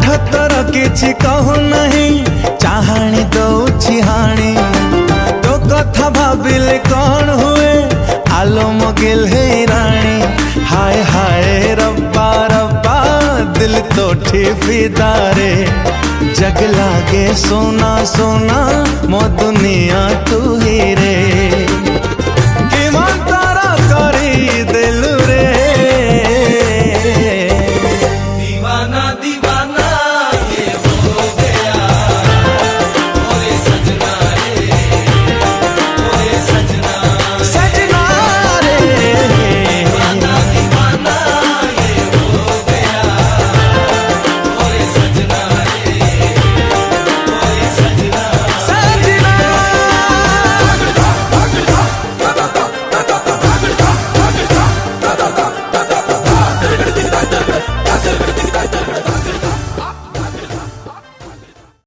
तोर किछि कहू नहीं चाहाणी दौछि हाणी तो कथा भाबिले कौन हुए आलो मोगिल है रानी। हाय हाय रब्बा रब्बा दिल तो फिदारे जग लागे सोना सोना मो दुनिया तू ही रे।